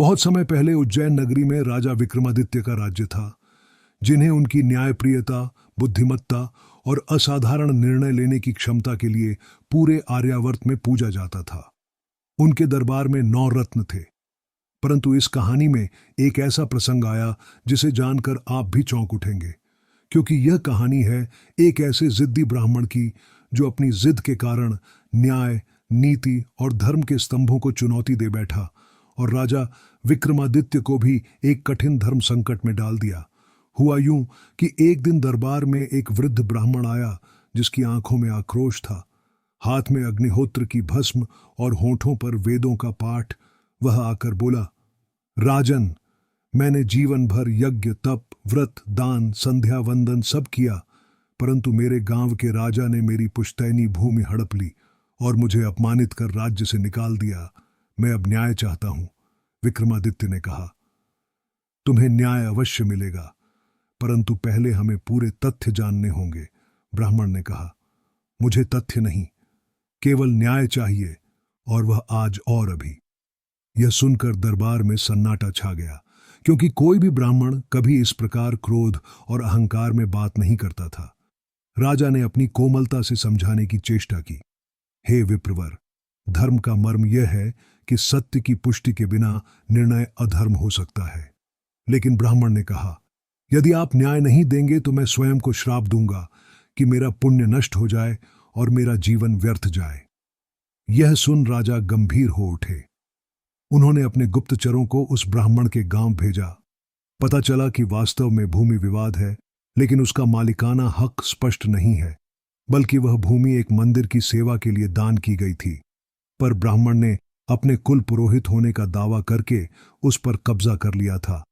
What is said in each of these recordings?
बहुत समय पहले उज्जैन नगरी में राजा विक्रमादित्य का राज्य था, जिन्हें उनकी न्यायप्रियता, बुद्धिमत्ता और असाधारण निर्णय लेने की क्षमता के लिए पूरे आर्यावर्त में पूजा जाता था। उनके दरबार में 9 रत्न थे। परंतु इस कहानी में एक ऐसा प्रसंग आया जिसे जानकर आप भी चौंक उठेंगे, क्योंकि यह कहानी है एक ऐसे जिद्दी ब्राह्मण की जो अपनी जिद के कारण न्याय, नीति और धर्म के स्तंभों को चुनौती दे बैठा और राजा विक्रमादित्य को भी एक कठिन धर्म संकट में डाल दिया। हुआ यूं कि एक दिन दरबार में एक वृद्ध ब्राह्मण आया जिसकी आंखों में आक्रोश था, हाथ में अग्निहोत्र की भस्म और होठों पर वेदों का पाठ। वह आकर बोला, राजन, मैंने जीवन भर यज्ञ, तप, व्रत, दान, संध्या वंदन सब किया, परंतु मेरे गांव के राजा ने मेरी पुश्तैनी भूमि हड़प ली और मुझे अपमानित कर राज्य से निकाल दिया। मैं अब न्याय चाहता हूं। विक्रमादित्य ने कहा, तुम्हें न्याय अवश्य मिलेगा, परंतु पहले हमें पूरे तथ्य जानने होंगे। ब्राह्मण ने कहा, मुझे तथ्य नहीं, केवल न्याय चाहिए, और वह आज और अभी। यह सुनकर दरबार में सन्नाटा छा गया, क्योंकि कोई भी ब्राह्मण कभी इस प्रकार क्रोध और अहंकार में बात नहीं करता था। राजा ने अपनी कोमलता से समझाने की चेष्टा की। हे विप्रवर, धर्म का मर्म यह है कि सत्य की पुष्टि के बिना निर्णय अधर्म हो सकता है। लेकिन ब्राह्मण ने कहा, यदि आप न्याय नहीं देंगे तो मैं स्वयं को श्राप दूंगा कि मेरा पुण्य नष्ट हो जाए और मेरा जीवन व्यर्थ जाए। यह सुन राजा गंभीर हो उठे। उन्होंने अपने गुप्तचरों को उस ब्राह्मण के गांव भेजा। पता चला कि वास्तव में भूमि विवाद है, लेकिन उसका मालिकाना हक स्पष्ट नहीं है, बल्कि वह भूमि एक मंदिर की सेवा के लिए दान की गई थी। पर ब्राह्मण ने अपने कुल पुरोहित होने का दावा करके उस पर कब्जा कर लिया था।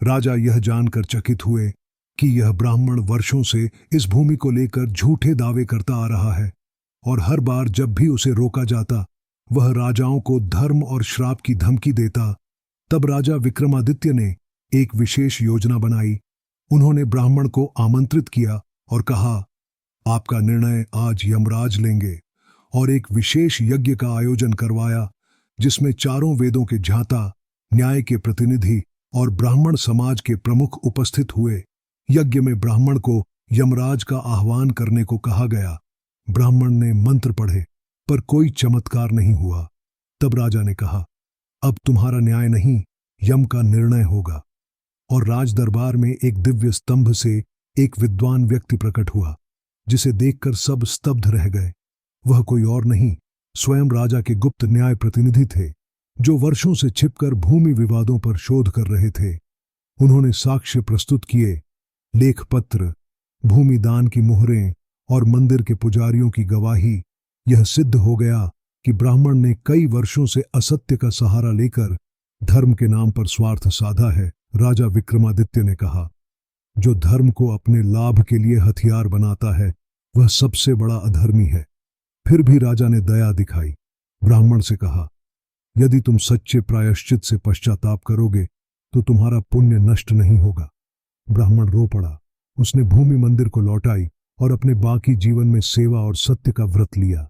राजा यह जानकर चकित हुए कि यह ब्राह्मण वर्षों से इस भूमि को लेकर झूठे दावे करता आ रहा है, और हर बार जब भी उसे रोका जाता वह राजाओं को धर्म और श्राप की धमकी देता। तब राजा विक्रमादित्य ने एक विशेष योजना बनाई। उन्होंने ब्राह्मण को आमंत्रित किया और कहा, आपका निर्णय आज यमराज लेंगे, और एक विशेष यज्ञ का आयोजन करवाया जिसमें चारों वेदों के ज्ञाता, न्याय के प्रतिनिधि और ब्राह्मण समाज के प्रमुख उपस्थित हुए। यज्ञ में ब्राह्मण को यमराज का आह्वान करने को कहा गया। ब्राह्मण ने मंत्र पढ़े, पर कोई चमत्कार नहीं हुआ। तब राजा ने कहा, अब तुम्हारा न्याय नहीं, यम का निर्णय होगा। और राज दरबार में एक दिव्य स्तंभ से एक विद्वान व्यक्ति प्रकट हुआ, जिसे देखकर सब स्तब्ध रह गए। वह कोई और नहीं, स्वयं राजा के गुप्त न्याय प्रतिनिधि थे, जो वर्षों से छिपकर भूमि विवादों पर शोध कर रहे थे। उन्होंने साक्ष्य प्रस्तुत किए, लेख पत्र, भूमि दान की मुहरें और मंदिर के पुजारियों की गवाही। यह सिद्ध हो गया कि ब्राह्मण ने कई वर्षों से असत्य का सहारा लेकर धर्म के नाम पर स्वार्थ साधा है। राजा विक्रमादित्य ने कहा, जो धर्म को अपने लाभ के लिए हथियार बनाता है वह सबसे बड़ा अधर्मी है। फिर भी राजा ने दया दिखाई। ब्राह्मण से कहा, यदि तुम सच्चे प्रायश्चित से पश्चाताप करोगे तो तुम्हारा पुण्य नष्ट नहीं होगा। ब्राह्मण रो पड़ा। उसने भूमि मंदिर को लौटाई और अपने बाकी जीवन में सेवा और सत्य का व्रत लिया।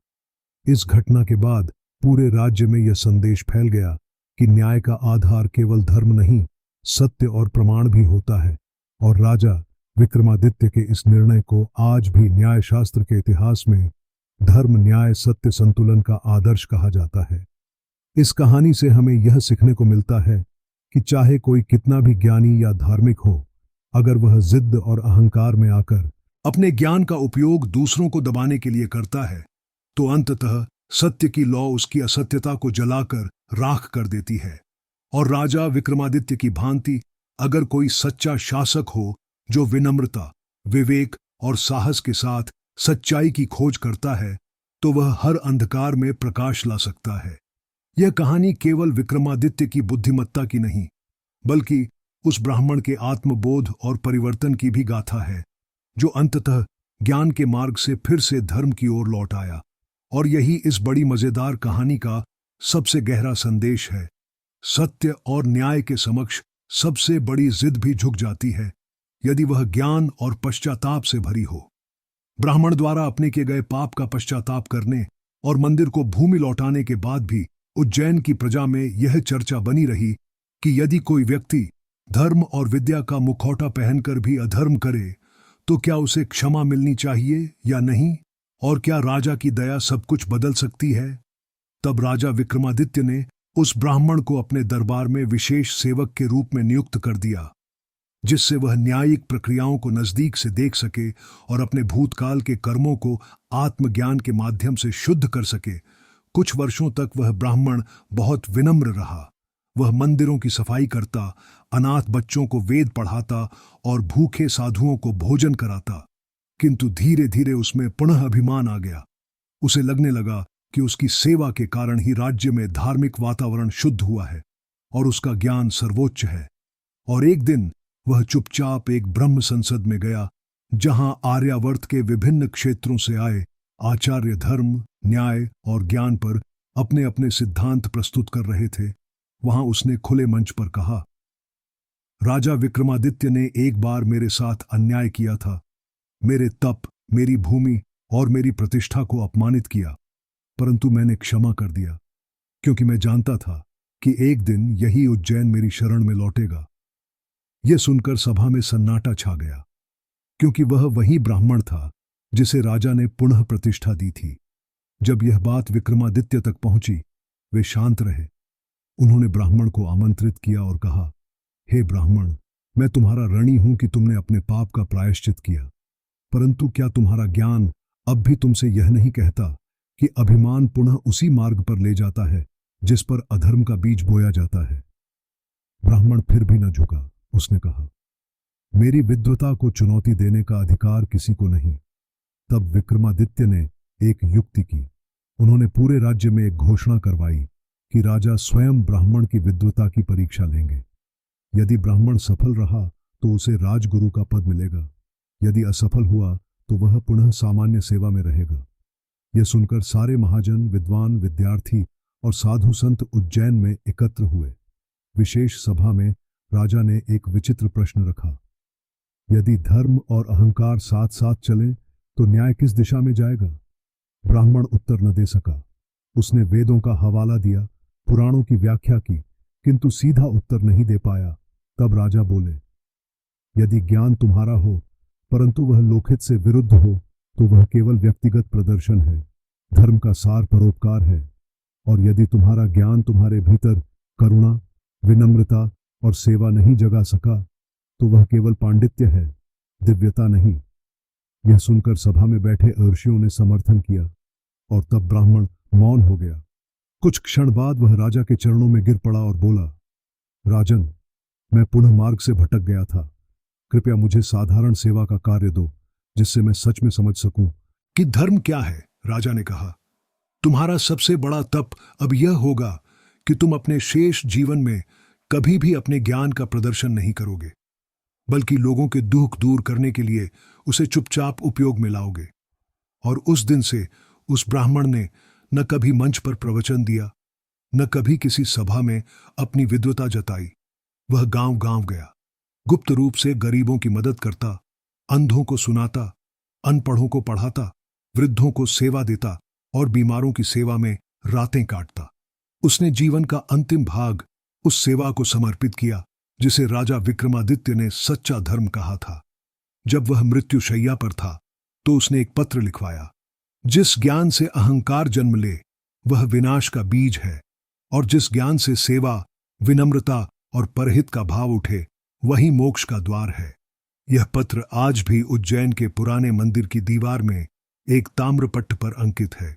इस घटना के बाद पूरे राज्य में यह संदेश फैल गया कि न्याय का आधार केवल धर्म नहीं, सत्य और प्रमाण भी होता है। और राजा विक्रमादित्य के इस निर्णय को आज भी न्याय शास्त्र के इतिहास में धर्म, न्याय, सत्य संतुलन का आदर्श कहा जाता है। इस कहानी से हमें यह सीखने को मिलता है कि चाहे कोई कितना भी ज्ञानी या धार्मिक हो, अगर वह जिद और अहंकार में आकर अपने ज्ञान का उपयोग दूसरों को दबाने के लिए करता है, तो अंततः सत्य की लौ उसकी असत्यता को जलाकर राख कर देती है। और राजा विक्रमादित्य की भांति अगर कोई सच्चा शासक हो जो विनम्रता, विवेक और साहस के साथ सच्चाई की खोज करता है, तो वह हर अंधकार में प्रकाश ला सकता है। यह कहानी केवल विक्रमादित्य की बुद्धिमत्ता की नहीं, बल्कि उस ब्राह्मण के आत्मबोध और परिवर्तन की भी गाथा है, जो अंततः ज्ञान के मार्ग से फिर से धर्म की ओर लौट आया। और यही इस बड़ी मजेदार कहानी का सबसे गहरा संदेश है। सत्य और न्याय के समक्ष सबसे बड़ी जिद भी झुक जाती है, यदि वह ज्ञान और पश्चाताप से भरी हो। ब्राह्मण द्वारा अपने किए गए पाप का पश्चाताप करने और मंदिर को भूमि लौटाने के बाद भी उज्जैन की प्रजा में यह चर्चा बनी रही कि यदि कोई व्यक्ति धर्म और विद्या का मुखौटा पहनकर भी अधर्म करे तो क्या उसे क्षमा मिलनी चाहिए या नहीं, और क्या राजा की दया सब कुछ बदल सकती है। तब राजा विक्रमादित्य ने उस ब्राह्मण को अपने दरबार में विशेष सेवक के रूप में नियुक्त कर दिया, जिससे वह न्यायिक प्रक्रियाओं को नजदीक से देख सके और अपने भूतकाल के कर्मों को आत्मज्ञान के माध्यम से शुद्ध कर सके। कुछ वर्षों तक वह ब्राह्मण बहुत विनम्र रहा। वह मंदिरों की सफाई करता, अनाथ बच्चों को वेद पढ़ाता और भूखे साधुओं को भोजन कराता। किंतु धीरे धीरे उसमें पुनः अभिमान आ गया। उसे लगने लगा कि उसकी सेवा के कारण ही राज्य में धार्मिक वातावरण शुद्ध हुआ है और उसका ज्ञान सर्वोच्च है। और एक दिन वह चुपचाप एक ब्रह्म संसद में गया, जहां आर्यावर्त के विभिन्न क्षेत्रों से आए आचार्य धर्म, न्याय और ज्ञान पर अपने अपने सिद्धांत प्रस्तुत कर रहे थे। वहां उसने खुले मंच पर कहा, राजा विक्रमादित्य ने एक बार मेरे साथ अन्याय किया था। मेरे तप, मेरी भूमि और मेरी प्रतिष्ठा को अपमानित किया, परंतु मैंने क्षमा कर दिया, क्योंकि मैं जानता था कि एक दिन यही उज्जैन मेरी शरण में लौटेगा। यह सुनकर सभा में सन्नाटा छा गया, क्योंकि वह वही ब्राह्मण था जिसे राजा ने पुनः प्रतिष्ठा दी थी। जब यह बात विक्रमादित्य तक पहुंची, वे शांत रहे। उन्होंने ब्राह्मण को आमंत्रित किया और कहा, हे ब्राह्मण, मैं तुम्हारा ऋणी हूं कि तुमने अपने पाप का प्रायश्चित किया, परंतु क्या तुम्हारा ज्ञान अब भी तुमसे यह नहीं कहता कि अभिमान पुनः उसी मार्ग पर ले जाता है जिस पर अधर्म का बीज बोया जाता है। ब्राह्मण फिर भी न झुका। उसने कहा, मेरी विद्वता को चुनौती देने का अधिकार किसी को नहीं। तब विक्रमादित्य ने एक युक्ति की। उन्होंने पूरे राज्य में एक घोषणा करवाई कि राजा स्वयं ब्राह्मण की विद्वता की परीक्षा लेंगे। यदि ब्राह्मण सफल रहा तो उसे राजगुरु का पद मिलेगा, यदि असफल हुआ तो वह पुनः सामान्य सेवा में रहेगा। यह सुनकर सारे महाजन, विद्वान, विद्यार्थी और साधु संत उज्जैन में एकत्र हुए। विशेष सभा में राजा ने एक विचित्र प्रश्न रखा, यदि धर्म और अहंकार साथ साथ चलें तो न्याय किस दिशा में जाएगा। ब्राह्मण उत्तर न दे सका। उसने वेदों का हवाला दिया, पुराणों की व्याख्या की, किंतु सीधा उत्तर नहीं दे पाया। तब राजा बोले, यदि ज्ञान तुम्हारा हो परंतु वह लोकहित से विरुद्ध हो तो वह केवल व्यक्तिगत प्रदर्शन है। धर्म का सार परोपकार है। और यदि तुम्हारा ज्ञान तुम्हारे भीतर करुणा, विनम्रता और सेवा नहीं जगा सका तो वह केवल पांडित्य है, दिव्यता नहीं। यह सुनकर सभा में बैठे ऋषियों ने समर्थन किया और तब ब्राह्मण मौन हो गया। कुछ क्षण बाद वह राजा के चरणों में गिर पड़ा और बोला, राजन, मैं पुनः मार्ग से भटक गया था। कृपया मुझे साधारण सेवा का कार्य दो, जिससे मैं सच में समझ सकूं कि धर्म क्या है। राजा ने कहा, तुम्हारा सबसे बड़ा तप अब यह होगा कि तुम अपने शेष जीवन में कभी भी अपने ज्ञान का प्रदर्शन नहीं करोगे, बल्कि लोगों के दुख दूर करने के लिए उसे चुपचाप उपयोग में लाओगे। और उस दिन से उस ब्राह्मण ने न कभी मंच पर प्रवचन दिया, न कभी किसी सभा में अपनी विद्वता जताई। वह गांव गांव गया, गुप्त रूप से गरीबों की मदद करता, अंधों को सुनाता, अनपढ़ों को पढ़ाता, वृद्धों को सेवा देता और बीमारों की सेवा में रातें काटता। उसने जीवन का अंतिम भाग उस सेवा को समर्पित किया जिसे राजा विक्रमादित्य ने सच्चा धर्म कहा था। जब वह मृत्युशैया पर था तो उसने एक पत्र लिखवाया, जिस ज्ञान से अहंकार जन्म ले वह विनाश का बीज है, और जिस ज्ञान से सेवा, विनम्रता और परहित का भाव उठे वही मोक्ष का द्वार है। यह पत्र आज भी उज्जैन के पुराने मंदिर की दीवार में एक ताम्रपट्ट पर अंकित है,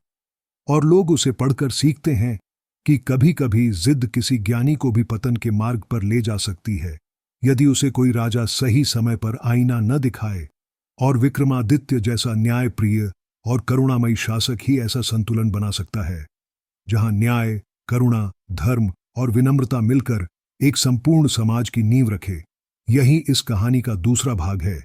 और लोग उसे पढ़कर सीखते हैं कि कभी कभी जिद किसी ज्ञानी को भी पतन के मार्ग पर ले जा सकती है, यदि उसे कोई राजा सही समय पर आईना न दिखाए। और विक्रमादित्य जैसा न्यायप्रिय और करुणामयी शासक ही ऐसा संतुलन बना सकता है, जहां न्याय, करुणा, धर्म और विनम्रता मिलकर एक संपूर्ण समाज की नींव रखे। यही इस कहानी का दूसरा भाग है,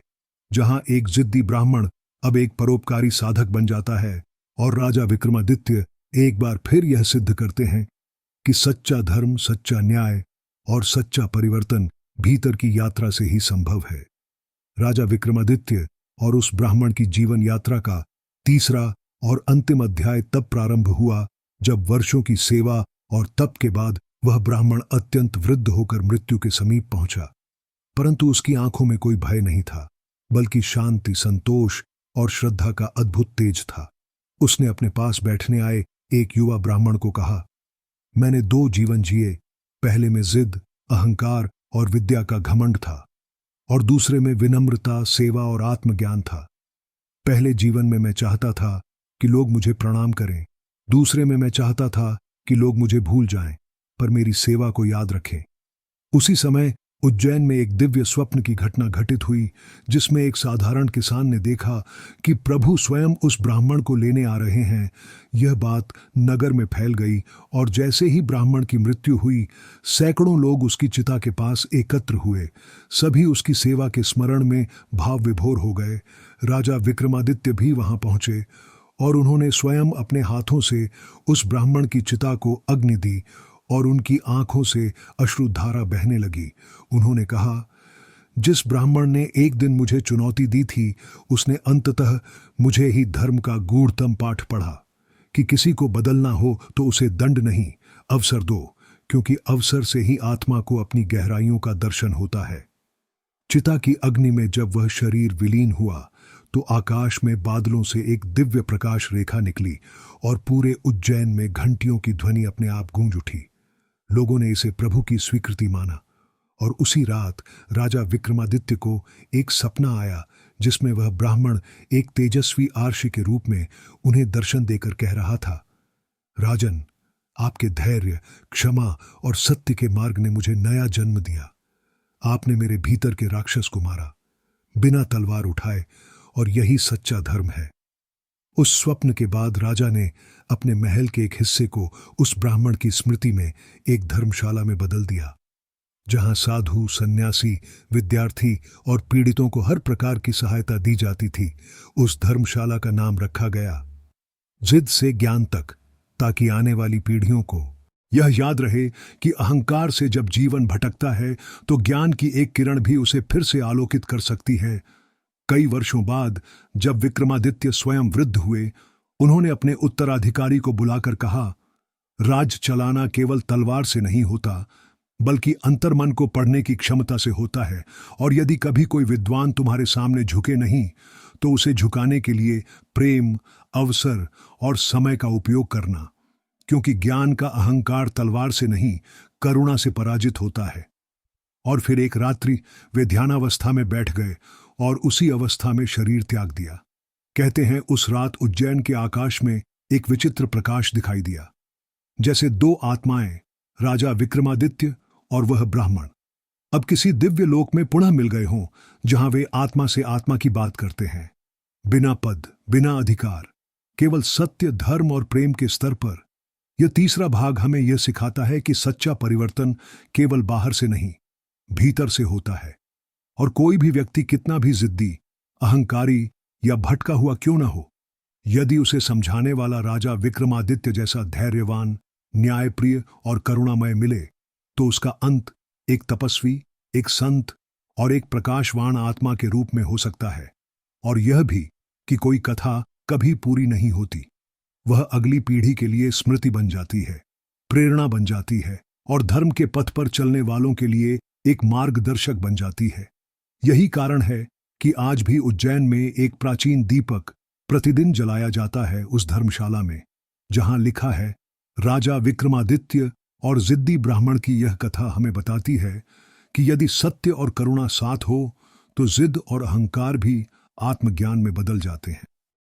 जहां एक जिद्दी ब्राह्मण अब एक परोपकारी साधक बन जाता है और राजा विक्रमादित्य एक बार फिर यह सिद्ध करते हैं कि सच्चा धर्म, सच्चा न्याय और सच्चा परिवर्तन भीतर की यात्रा से ही संभव है। राजा विक्रमादित्य और उस ब्राह्मण की जीवन यात्रा का तीसरा और अंतिम अध्याय तब प्रारंभ हुआ जब वर्षों की सेवा और तप के बाद वह ब्राह्मण अत्यंत वृद्ध होकर मृत्यु के समीप पहुंचा, परंतु उसकी आंखों में कोई भय नहीं था, बल्कि शांति, संतोष और श्रद्धा का अद्भुत तेज था। उसने अपने पास बैठने आए एक युवा ब्राह्मण को कहा, मैंने 2 जीवन जिए। पहले में जिद, अहंकार और विद्या का घमंड था, और दूसरे में विनम्रता, सेवा और आत्मज्ञान था। पहले जीवन में मैं चाहता था कि लोग मुझे प्रणाम करें, दूसरे में मैं चाहता था कि लोग मुझे भूल जाएं, पर मेरी सेवा को याद रखें। उसी समय उज्जैन में एक दिव्य स्वप्न की घटना घटित हुई, जिसमें एक साधारण किसान ने देखा कि प्रभु स्वयं उस ब्राह्मण को लेने आ रहे हैं। यह बात नगर में फैल गई, और जैसे ही ब्राह्मण की मृत्यु हुई, सैकड़ों लोग उसकी चिता के पास एकत्र हुए। सभी उसकी सेवा के स्मरण में भाव विभोर हो गए। राजा विक्रमादित्य भी वहां पहुंचे, और उन्होंने स्वयं अपने हाथों से उस ब्राह्मण की चिता को अग्नि दी, और उनकी आंखों से अश्रुधारा बहने लगी। उन्होंने कहा, जिस ब्राह्मण ने एक दिन मुझे चुनौती दी थी, उसने अंततः मुझे ही धर्म का गूढ़तम पाठ पढ़ा कि किसी को बदलना हो तो उसे दंड नहीं, अवसर दो, क्योंकि अवसर से ही आत्मा को अपनी गहराइयों का दर्शन होता है। चिता की अग्नि में जब वह शरीर विलीन हुआ, तो आकाश में बादलों से एक दिव्य प्रकाश रेखा निकली, और पूरे उज्जैन में घंटियों की ध्वनि अपने आप गूंज उठी। लोगों ने इसे प्रभु की स्वीकृति माना, और उसी रात राजा विक्रमादित्य को एक सपना आया, जिसमें वह ब्राह्मण एक तेजस्वी आर्षि के रूप में उन्हें दर्शन देकर कह रहा था, राजन, आपके धैर्य, क्षमा और सत्य के मार्ग ने मुझे नया जन्म दिया। आपने मेरे भीतर के राक्षस को मारा, बिना तलवार उठाए, और यही सच्चा धर्म है। उस स्वप्न के बाद राजा ने अपने महल के एक हिस्से को उस ब्राह्मण की स्मृति में एक धर्मशाला में बदल दिया, जहां साधु, सन्यासी, विद्यार्थी और पीड़ितों को हर प्रकार की सहायता दी जाती थी। उस धर्मशाला का नाम रखा गया जिद से ज्ञान तक, ताकि आने वाली पीढ़ियों को यह याद रहे कि अहंकार से जब जीवन भटकता है, तो ज्ञान की एक किरण भी उसे फिर से आलोकित कर सकती है। कई वर्षों बाद जब विक्रमादित्य स्वयं वृद्ध हुए, उन्होंने अपने उत्तराधिकारी को बुलाकर कहा, राज चलाना केवल तलवार से नहीं होता, बल्कि अंतर्मन को पढ़ने की क्षमता से होता है। और यदि कभी कोई विद्वान तुम्हारे सामने झुके नहीं, तो उसे झुकाने के लिए प्रेम, अवसर और समय का उपयोग करना, क्योंकि ज्ञान का अहंकार तलवार से नहीं, करुणा से पराजित होता है। और फिर एक रात्रि वे ध्यानावस्था में बैठ गए, और उसी अवस्था में शरीर त्याग दिया। कहते हैं उस रात उज्जैन के आकाश में एक विचित्र प्रकाश दिखाई दिया, जैसे 2 आत्माएं, राजा विक्रमादित्य और वह ब्राह्मण, अब किसी दिव्य लोक में पुनः मिल गए हों, जहां वे आत्मा से आत्मा की बात करते हैं, बिना पद, बिना अधिकार, केवल सत्य, धर्म और प्रेम के स्तर पर। यह तीसरा भाग हमें यह सिखाता है कि सच्चा परिवर्तन केवल बाहर से नहीं, भीतर से होता है। और कोई भी व्यक्ति कितना भी जिद्दी, अहंकारी या भटका हुआ क्यों न हो, यदि उसे समझाने वाला राजा विक्रमादित्य जैसा धैर्यवान, न्यायप्रिय और करुणामय मिले, तो उसका अंत एक तपस्वी, एक संत और एक प्रकाशवान आत्मा के रूप में हो सकता है। और यह भी कि कोई कथा कभी पूरी नहीं होती, वह अगली पीढ़ी के लिए स्मृति बन जाती है, प्रेरणा बन जाती है, और धर्म के पथ पर चलने वालों के लिए एक मार्गदर्शक बन जाती है। यही कारण है कि आज भी उज्जैन में एक प्राचीन दीपक प्रतिदिन जलाया जाता है उस धर्मशाला में, जहां लिखा है, राजा विक्रमादित्य और जिद्दी ब्राह्मण की यह कथा हमें बताती है कि यदि सत्य और करुणा साथ हो, तो जिद और अहंकार भी आत्मज्ञान में बदल जाते हैं।